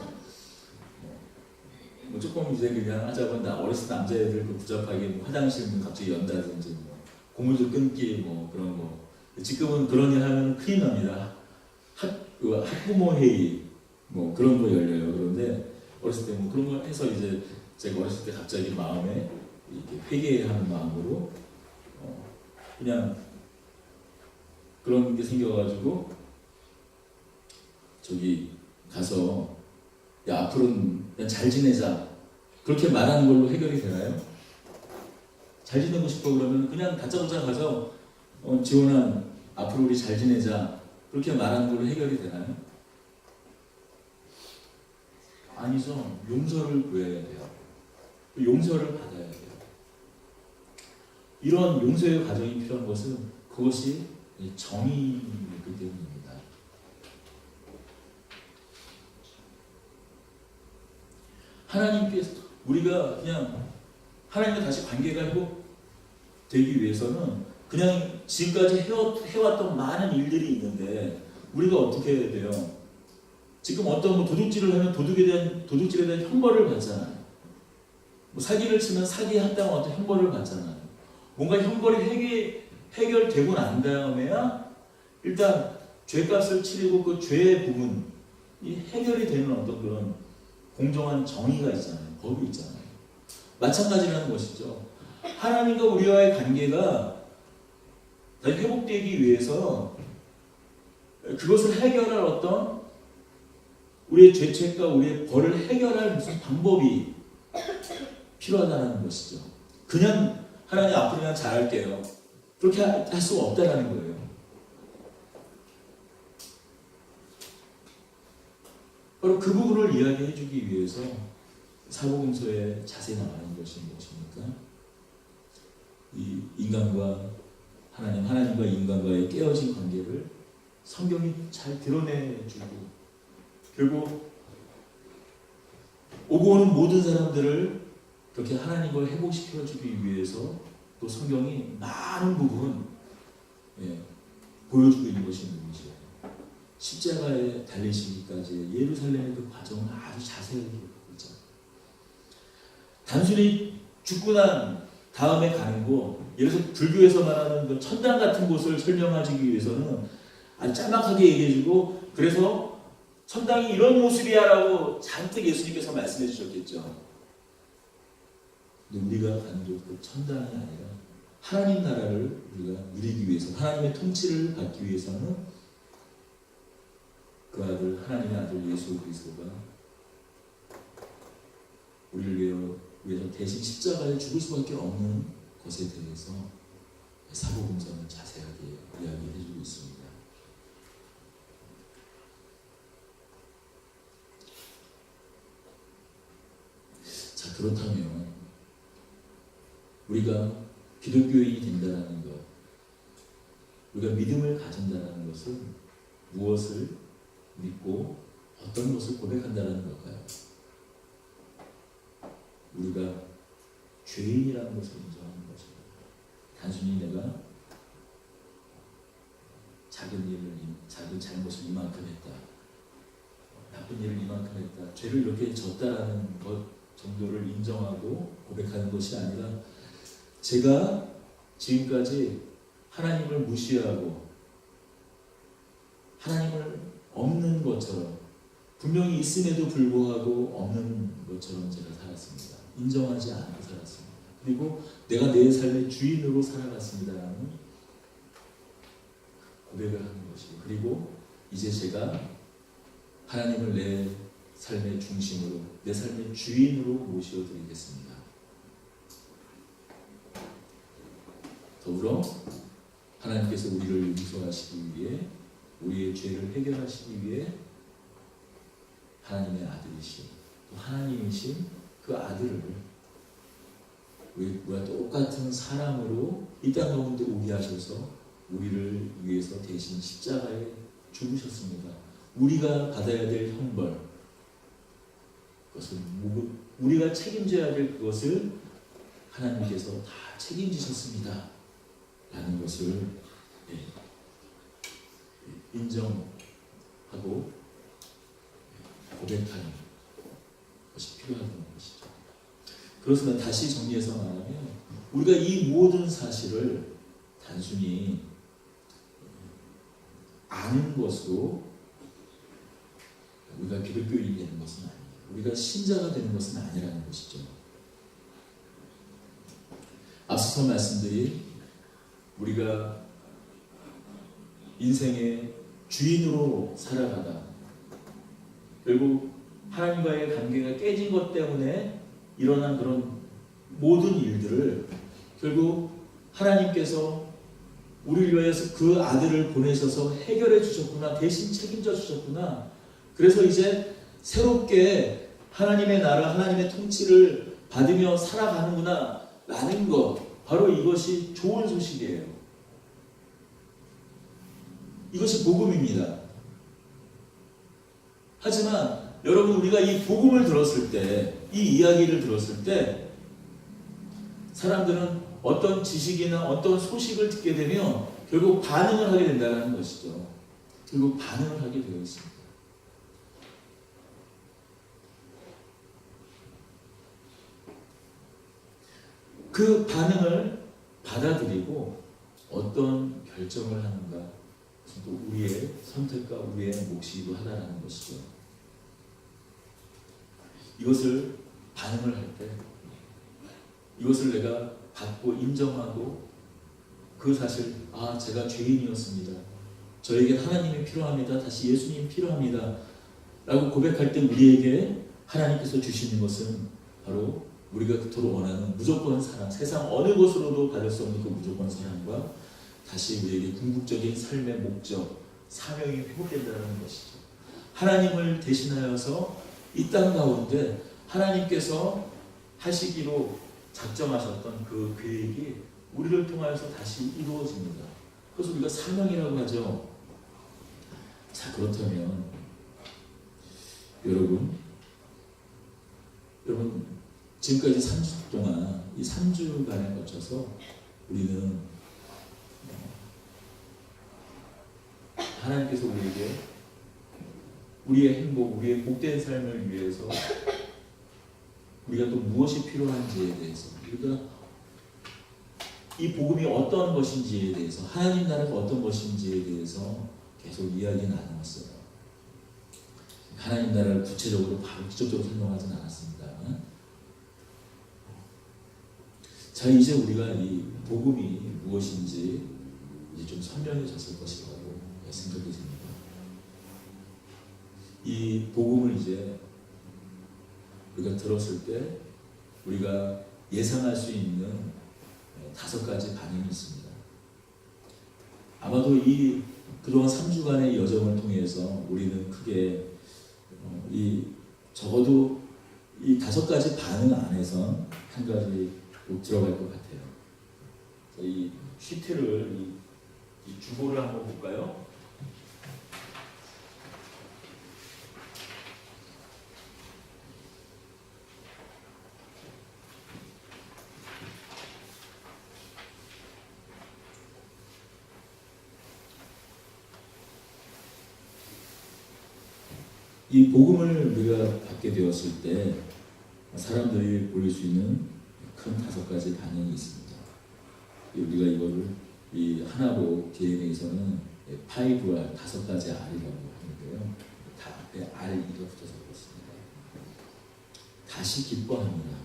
뭐 조금 이제 그냥 하자면 나 어렸을 때 남자애들 그 부잡하게 뭐 화장실 문 갑자기 연다든지 뭐 고무줄 끊기 뭐 그런 거. 지금은 그런 일 하면 큰일 납니다. 학부모 회의 뭐 그런 거 열려요. 그런데 어렸을 때 뭐 그런 거 해서 이제 제가 어렸을 때 갑자기 마음에 이렇게 회개하는 마음으로 그냥 그런 게 생겨가지고 저기 가서 야 앞으로는 그냥 잘 지내자 그렇게 말하는 걸로 해결이 되나요? 잘 지내고 싶어 그러면 그냥 다짜고짜 가서 지원아 앞으로 우리 잘 지내자 그렇게 말하는 걸로 해결이 되나요? 아니죠. 용서를 구해야 돼요. 용서를 받아야 돼요. 이런 용서의 과정이 필요한 것은 그것이 정의이기 때문입니다. 하나님께서 우리가 그냥 하나님과 다시 관계가 회복되기 위해서는 그냥 지금까지 해왔던 많은 일들이 있는데 우리가 어떻게 해야 돼요? 지금 어떤 도둑질을 하면 도둑질에 대한 형벌을 받잖아요. 사기를 치면 사기에 합당한 어떤 형벌을 받잖아요. 뭔가 형벌이 해결되고 난 다음에야 일단 죄값을 치르고 그 죄의 부분이 해결이 되는 어떤 그런 공정한 정의가 있잖아요. 법이 있잖아요. 마찬가지라는 것이죠. 하나님과 우리와의 관계가 다시 회복되기 위해서 그것을 해결할 어떤 우리의 죄책과 우리의 벌을 해결할 무슨 방법이 필요하다는 것이죠. 그냥 하나님 앞으로 그냥 잘할게요. 그렇게 할 수가 없다는 거예요. 바로 그 부분을 이야기해 주기 위해서 사복음서에 자세히 나와 있는 것이 무엇입니까? 이 인간과 하나님과 인간과의 깨어진 관계를 성경이 잘 드러내주고 결국 오고 오는 모든 사람들을 그렇게 하나님과 회복시켜주기 위해서 또 성경이 많은 부분 보여주고 있는 것이 무엇이에요? 십자가에 달리시기까지 예루살렘의 그 과정을 아주 자세하게 기록하고 있잖아요. 단순히 죽고 난 다음에 가는 곳, 예를 들어서 불교에서 말하는 그 천당 같은 곳을 설명하기 위해서는 아주 짤막하게 얘기해주고 그래서 천당이 이런 모습이야 라고 잔뜩 예수님께서 말씀해 주셨겠죠. 근데 우리가 가는 곳 그 천당이 아니라 하나님 나라를 우리가 누리기 위해서 하나님의 통치를 받기 위해서는 그 아들 하나님의 아들 예수 그리스도가 우리를 위해서 대신 십자가에 죽을 수밖에 없는 것에 대해서 사복음서는 자세하게 이야기해 주고 있습니다. 자, 그렇다면 우리가 기독교인이 된다는 것, 우리가 믿음을 가진다는 것은 무엇을 믿고 어떤 것을 고백한다는 걸까요? 우리가 죄인이라는 것을 인정하는 것입니다. 단순히 내가 작은 잘못을 이만큼 했다, 나쁜 일을 이만큼 했다, 죄를 이렇게 졌다라는 것 정도를 인정하고 고백하는 것이 아니라 제가 지금까지 하나님을 무시하고 하나님을 없는 것처럼 분명히 있음에도 불구하고 없는 것처럼 제가 살았습니다. 인정하지 않고 살았습니다. 그리고 내가 내 삶의 주인으로 살아갔습니다라는 고백을 하는 것이고 그리고 이제 제가 하나님을 내 삶의 중심으로 내 삶의 주인으로 모셔드리겠습니다. 더불어 하나님께서 우리를 용서하시기 위해 우리의 죄를 해결하시기 위해 하나님의 아들이신 또 하나님이신 그 아들을 우리와 똑같은 사람으로 이 땅 가운데 오게 하셔서 우리를 위해서 대신 십자가에 죽으셨습니다. 우리가 받아야 될 형벌, 그것을 우리가 책임져야 될 그것을 하나님께서 다 책임지셨습니다. 라는 것을 인정하고 고백하는 것이 필요하다는 것이죠. 그렇지만 다시 정리해서 말하면 우리가 이 모든 사실을 단순히 아는 것으로 우리가 기독교인이 되는 것은 아니에요. 우리가 신자가 되는 것은 아니라는 것이죠. 앞서서 말씀드린 우리가 인생의 주인으로 살아가다 결국 하나님과의 관계가 깨진 것 때문에 일어난 그런 모든 일들을 결국 하나님께서 우리를 위해서 그 아들을 보내셔서 해결해 주셨구나, 대신 책임져 주셨구나. 그래서 이제 새롭게 하나님의 나라, 하나님의 통치를 받으며 살아가는구나 라는 것, 바로 이것이 좋은 소식이에요. 이것이 복음입니다. 하지만 여러분, 우리가 이 복음을 들었을 때, 이 이야기를 들었을 때 사람들은 어떤 지식이나 어떤 소식을 듣게 되면 결국 반응을 하게 된다는 것이죠. 결국 반응을 하게 되어 있습니다. 그 반응을 받아들이고 어떤 결정을 하는가, 또 우리의 선택과 우리의 몫이기도 하다는 것이죠. 이것을 반응을 할 때 이것을 내가 받고 인정하고 그 사실, 제가 죄인이었습니다. 저에게 하나님이 필요합니다. 다시 예수님이 필요합니다. 라고 고백할 때 우리에게 하나님께서 주시는 것은 바로 우리가 그토록 원하는 무조건 사랑, 세상 어느 것으로도 받을 수 없는 그 무조건 사랑과 다시 우리에게 궁극적인 삶의 목적, 사명이 회복된다는 것이죠. 하나님을 대신하여서 이 땅 가운데 하나님께서 하시기로 작정하셨던 그 계획이 우리를 통하여서 다시 이루어집니다. 그래서 우리가 사명이라고 하죠. 자, 그렇다면 여러분 지금까지 3주 동안 이 3주간에 거쳐서 우리는 하나님께서 우리에게 우리의 행복, 우리의 복된 삶을 위해서 우리가 또 무엇이 필요한지에 대해서, 우리가 이 복음이 어떤 것인지에 대해서, 하나님 나라가 어떤 것인지에 대해서 계속 이야기 나누었어요. 하나님 나라를 구체적으로 바로 직접적으로 설명하지는 않았습니다만, 자, 이제 우리가 이 복음이 무엇인지 이제 좀 선명해졌을 것이라고 생각이 듭니다. 이 복음을 이제 우리가 들었을 때 우리가 예상할 수 있는 5가지 반응이 있습니다. 아마도 이 그동안 3주간의 여정을 통해서 우리는 크게 적어도 이 5가지 반응 안에서 한 가지 꼭 들어갈 것 같아요. 이 시트를 이 주보를 한번 볼까요? 이 복음을 우리가 받게 되었을 때 사람들이 보일 수 있는 큰 5가지 반응이 있습니다. 우리가 이거를 이 하나로 DNA에서는 5R, 5가지 R이라고 하는데요. 다 앞에 R이가 붙어서 그렇습니다. 다시 기뻐합니다.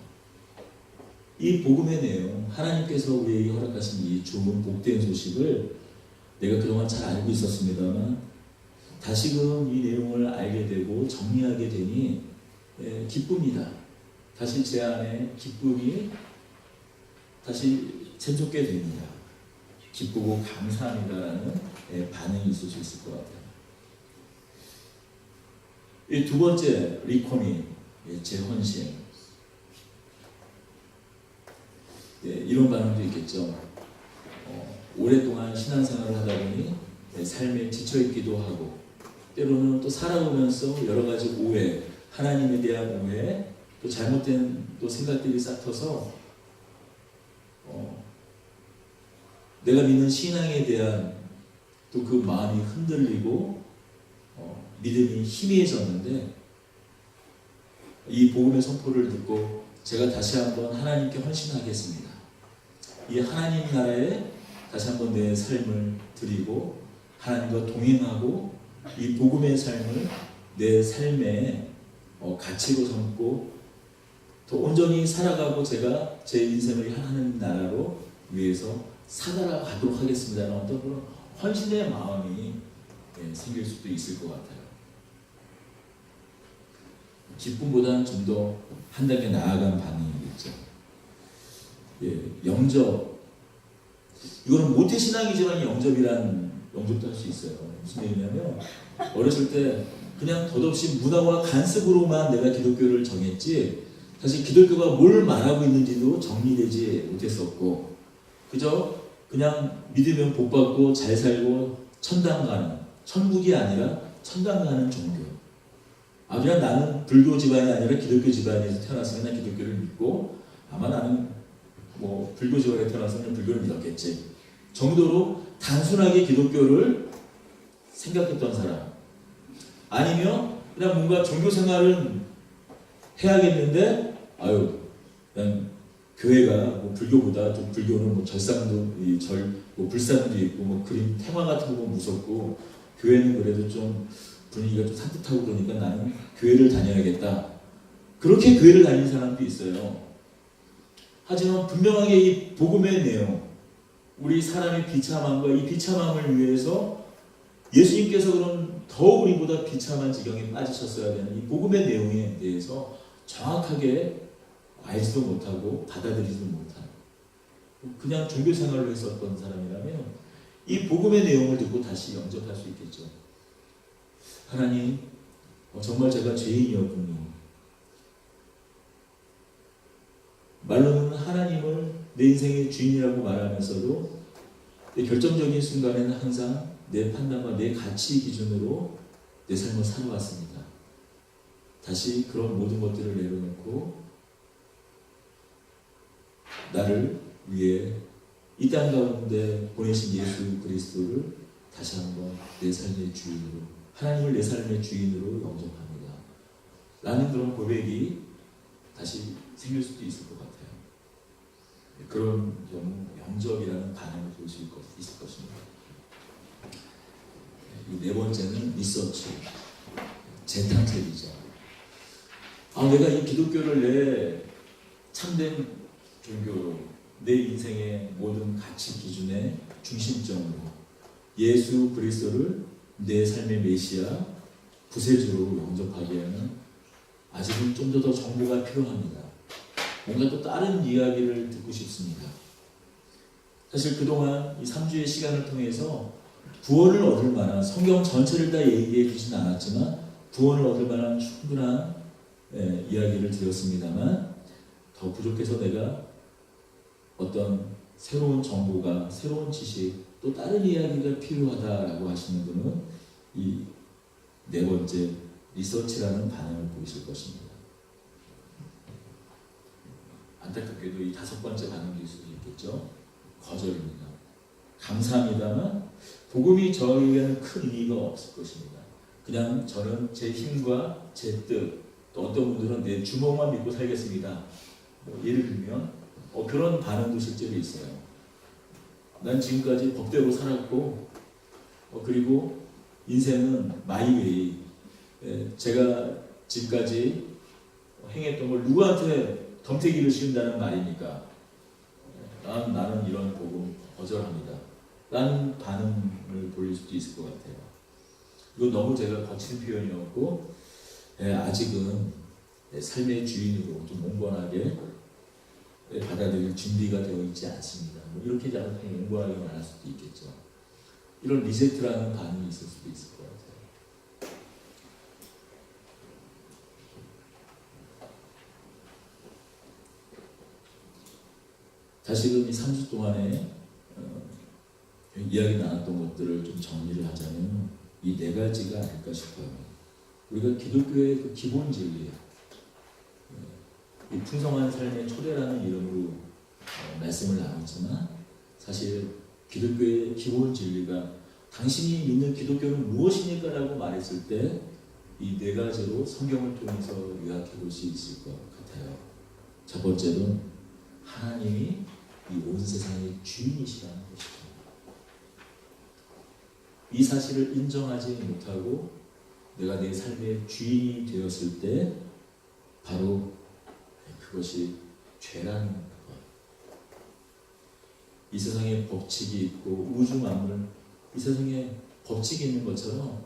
이 복음의 내용, 하나님께서 우리에게 허락하신 이 좋은 복된 소식을 내가 그동안 잘 알고 있었습니다만 다시금 이 내용을 알게 되고 정리하게 되니 기쁩니다. 다시 제 안에 기쁨이 다시 샘솟게 됩니다. 기쁘고 감사합니다라는 반응이 있을 수 있을 것 같아요. 이 2번째, 리코민, 재헌신. 이런 반응도 있겠죠. 오랫동안 신앙생활을 하다 보니 삶에 지쳐있기도 하고 때로는 또 살아오면서 여러 가지 오해, 하나님에 대한 오해, 또 잘못된 또 생각들이 쌓여서 내가 믿는 신앙에 대한 또 그 마음이 흔들리고 믿음이 희미해졌는데 이 복음의 선포를 듣고 제가 다시 한번 하나님께 헌신하겠습니다. 이 하나님 나라에 다시 한번 내 삶을 드리고 하나님과 동행하고 이 복음의 삶을 내 삶의 가치로 삼고 더 온전히 살아가고 제가 제 인생을 하나님 나라로 위해서 살아가도록 하겠습니다라는 어떤 그런 헌신의 마음이 생길 수도 있을 것 같아요. 기쁨보다는 좀 더 한 단계 나아간 반응이겠죠. 영접. 이거는 모태신앙이지만 영접도 할 수 있어요. 무슨 얘기냐면 어렸을 때 그냥 덧없이 문화와 간섭으로만 내가 기독교를 정했지 사실 기독교가 뭘 말하고 있는지도 정리되지 못했었고 그저 그냥 믿으면 복받고 잘 살고 천당 가는 천국이 아니라 천당 가는 종교. 그냥 나는 불교 집안이 아니라 기독교 집안에서 태어났으면 난 기독교를 믿고 아마 나는 뭐 불교 집안에 태어났으면 불교를 믿었겠지 정도로 단순하게 기독교를 생각했던 사람 아니면 그냥 뭔가 종교 생활은 해야겠는데 그냥 교회가 뭐 불교보다 좀 불교는 뭐 절상도 뭐 불상도 있고 뭐 그림 테마 같은 거 무섭고 교회는 그래도 좀 분위기가 좀 산뜻하고 그러니까 나는 교회를 다녀야겠다. 그렇게 교회를 다니는 사람도 있어요. 하지만 분명하게 이 복음의 내용, 우리 사람의 비참함과 이 비참함을 위해서 예수님께서 그런 더 우리보다 비참한 지경에 빠지셨어야 되는 이 복음의 내용에 대해서 정확하게 알지도 못하고 받아들이지도 못한 그냥 종교 생활로 했었던 사람이라면 이 복음의 내용을 듣고 다시 영접할 수 있겠죠. 하나님, 정말 제가 죄인이었군요. 말로는 하나님을 내 인생의 주인이라고 말하면서도 결정적인 순간에는 항상 내 판단과 내 가치 기준으로 내 삶을 살아왔습니다. 다시 그런 모든 것들을 내려놓고 나를 위해 이 땅 가운데 보내신 예수 그리스도를 다시 한번 내 삶의 주인으로 하나님을 내 삶의 주인으로 영접합니다. 라는 그런 고백이 다시 생길 수도 있을 것 같아요. 그런 경우 영접이라는 반응을 볼 수 있을 것입니다. 네 번째는 리서치, 재탐색이죠. 내가 이 기독교를 내 참된 종교로 내 인생의 모든 가치 기준의 중심점으로 예수 그리스도를 내 삶의 메시아, 구세주로 영접하기에는 아직은 좀 더 정보가 필요합니다. 뭔가 또 다른 이야기를 듣고 싶습니다. 사실 그동안 이 3주의 시간을 통해서 구원을 얻을 만한 성경 전체를 다 얘기해 주진 않았지만 구원을 얻을 만한 충분한 이야기를 드렸습니다만 더 부족해서 내가 어떤 새로운 정보가 새로운 지식 또 다른 이야기가 필요하다라고 하시는 분은 이 네 번째 리서치라는 반응을 보이실 것입니다. 안타깝게도 이 다섯 번째 반응일 수도 있겠죠. 거절입니다. 감사합니다만 복음이 저에게는 큰 의미가 없을 것입니다. 그냥 저는 제 힘과 제 뜻, 또 어떤 분들은 내 주먹만 믿고 살겠습니다. 예를 들면 그런 반응도 실제로 있어요. 난 지금까지 법대로 살았고 그리고 인생은 마이웨이. 제가 지금까지 행했던 걸 누구한테 덤태기를 씌운다는 말이니까 나는 이런 복음 거절합니다. 라는 반응을 보일 수도 있을 것 같아요. 이거 너무 제가 거친 표현이었고 아직은 삶의 주인으로 좀 온건하게 받아들일 준비가 되어 있지 않습니다. 이렇게 잘못하면 온건하게 말할 수도 있겠죠. 이런 리제트라는 반응이 있을 수도 있을 것 같아요. 다시금 이 3주 동안에 이야기 나눴던 것들을 좀 정리를 하자면 이 네 가지가 아닐까 싶어요. 우리가 기독교의 그 기본 진리, 이 풍성한 삶의 초대라는 이름으로 말씀을 나눴지만 사실 기독교의 기본 진리가 당신이 믿는 기독교는 무엇입니까? 라고 말했을 때 이 네 가지로 성경을 통해서 요약해 볼 수 있을 것 같아요. 첫 번째는 하나님이 이 온 세상의 주인이시라는 것이죠. 이 사실을 인정하지 못하고 내가 내 삶의 주인이 되었을 때 바로 그것이 죄라는 것. 이 세상에 법칙이 있고 우주 만물, 이 세상에 법칙이 있는 것처럼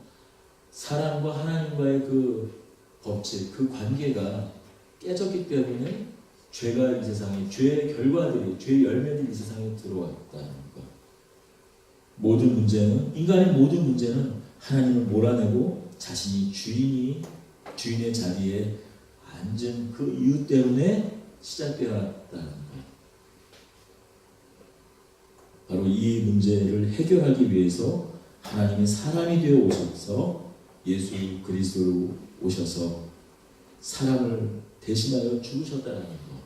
사람과 하나님과의 그 법칙, 그 관계가 깨졌기 때문에 죄가 이 세상에, 죄의 결과들이, 죄의 열매들이 이 세상에 들어왔다는 것. 모든 문제는, 인간의 모든 문제는 하나님을 몰아내고 자신이 주인의 자리에 앉은 그 이유 때문에 시작되었다는 것. 바로 이 문제를 해결하기 위해서 하나님이 사람이 되어 오셔서 예수 그리스도로 오셔서 사람을 대신하여 죽으셨다는 것.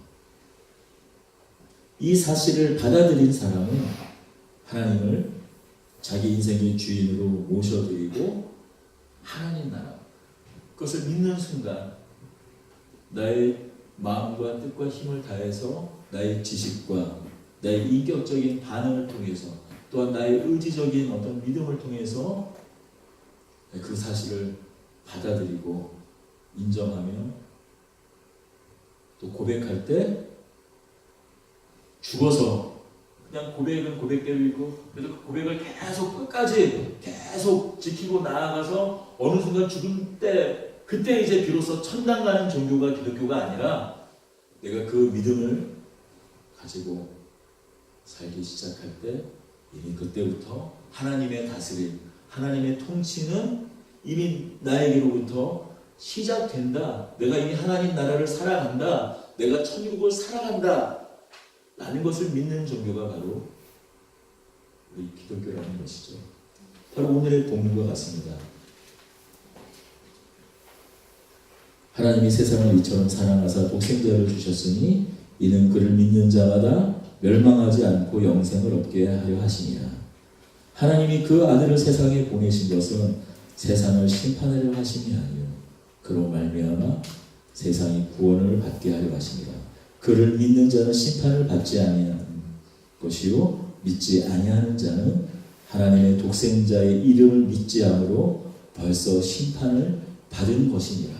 이 사실을 받아들인 사람은 하나님을 자기 인생의 주인으로 모셔드리고 하나님 나라, 그것을 믿는 순간 나의 마음과 뜻과 힘을 다해서 나의 지식과 나의 인격적인 반응을 통해서 또한 나의 의지적인 어떤 믿음을 통해서 그 사실을 받아들이고 인정하며 또 고백할 때 죽어서 그냥 고백은 고백대로 있고 그래서 그 고백을 계속 끝까지 계속 지키고 나아가서 어느 순간 죽을 때 그때 이제 비로소 천당 가는 종교가 기독교가 아니라 내가 그 믿음을 가지고 살기 시작할 때 이미 그때부터 하나님의 다스림, 하나님의 통치는 이미 나에게로부터 시작된다. 내가 이미 하나님 나라를 살아간다. 내가 천국을 살아간다. 라는 것을 믿는 종교가 바로 우리 기독교라는 것이죠. 바로 오늘의 본문과 같습니다. 하나님이 세상을 이처럼 사랑하사 독생자를 주셨으니 이는 그를 믿는 자마다 멸망하지 않고 영생을 얻게 하려 하시니라. 하나님이 그 아들을 세상에 보내신 것은 세상을 심판하려 하심이 아니요 그로 말미암아 세상이 구원을 받게 하려 하심이라. 그를 믿는 자는 심판을 받지 아니하는 것이요 믿지 아니하는 자는 하나님의 독생자의 이름을 믿지 않으로 벌써 심판을 받은 것이니라.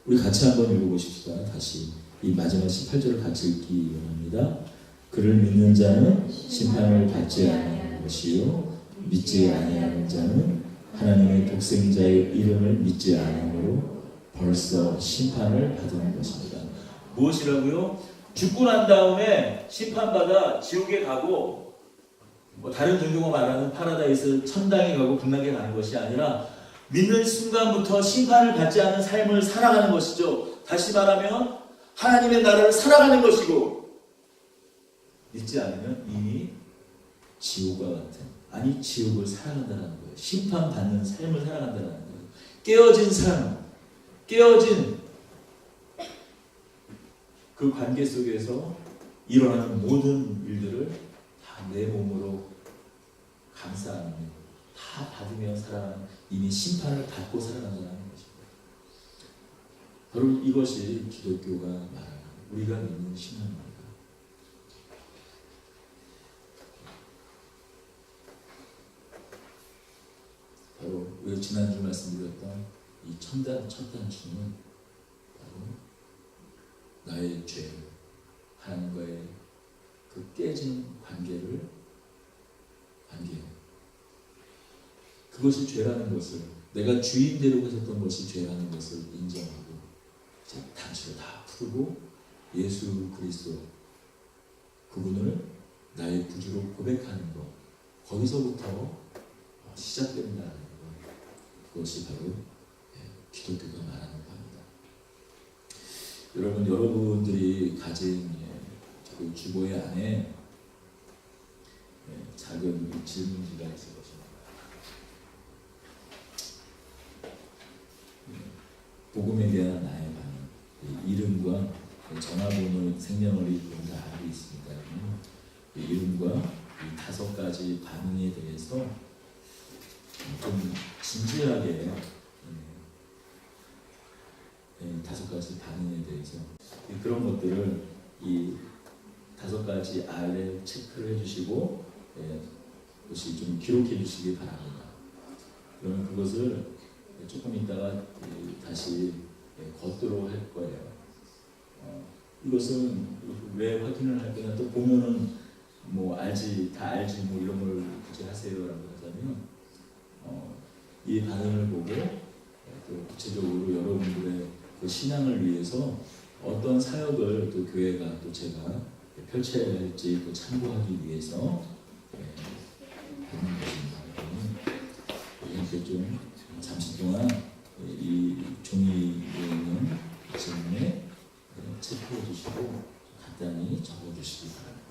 우리 같이 한번 읽어보십시다. 다시 이 마지막 18절을 같이 읽기 원합니다. 그를 믿는 자는 심판을 받지 아니하는 것이요 믿지 아니하는 자는 하나님의 독생자의 이름을 믿지 않으므로 벌써 심판을 받은 것입니다. 무엇이라고요? 죽고 난 다음에 심판받아 지옥에 가고 뭐 다른 종교가 말하는 파라다이스 천당에 가고 극락에 가는 것이 아니라 믿는 순간부터 심판을 받지 않은 삶을 살아가는 것이죠. 다시 말하면 하나님의 나라를 살아가는 것이고 믿지 않으면 이미 지옥과 같은 아니 지옥을 살아간다는 거예요. 심판받는 삶을 살아간다는 거예요. 깨어진 삶, 깨어진 그 관계 속에서 일어나는 모든 일들을 다 내 몸으로 감싸는 다 받으며 살아가는 이미 심판을 받고 살아간다는 것입니다. 바로 이것이 기독교가 말하는 우리가 믿는 신앙입니다. 바로 우리가 지난주 말씀드렸던 이 첫 단추는 바로 나의 죄, 하나님과의 그 깨진 관계 그것이 죄라는 것을 내가 주인대로 가졌던 것이 죄라는 것을 인정하고 단추를 다 풀고 예수 그리스도 그분을 나의 구주로 고백하는 것 거기서부터 시작된다는 것 그것이 바로 기독교가 말하는 겁니다. 여러분들이 가진 그 주보의 안에 작은 질문지가 있을 것입니다. 복음에 대한 나의 반응, 이름과 전화번호, 생년월일 그런 다 알고 있습니다. 이름과 이 5가지 반응에 대해서 좀 진지하게 5가지 반응에 대해서 그런 것들을 이 5가지 아래 체크를 해주시고 그것이 좀 기록해 주시기 바랍니다. 그러면 그것을 조금 있다가 다시 걷도록 할 거예요. 이것은 왜 확인을 할 거냐 또 보면은 뭐 다 알지 뭐 이런 걸 굳이 하세요라고 하자면 이 반응을 보고 또 구체적으로 여러분들의 그 신앙을 위해서 어떤 사역을 또 교회가 또 제가 펼쳐야 할지 또 참고하기 위해서 하는 것입니다. 이렇게 좀 잠시 동안 이 종이에 있는 질문에 체크해 주시고 간단히 적어 주시기 바랍니다.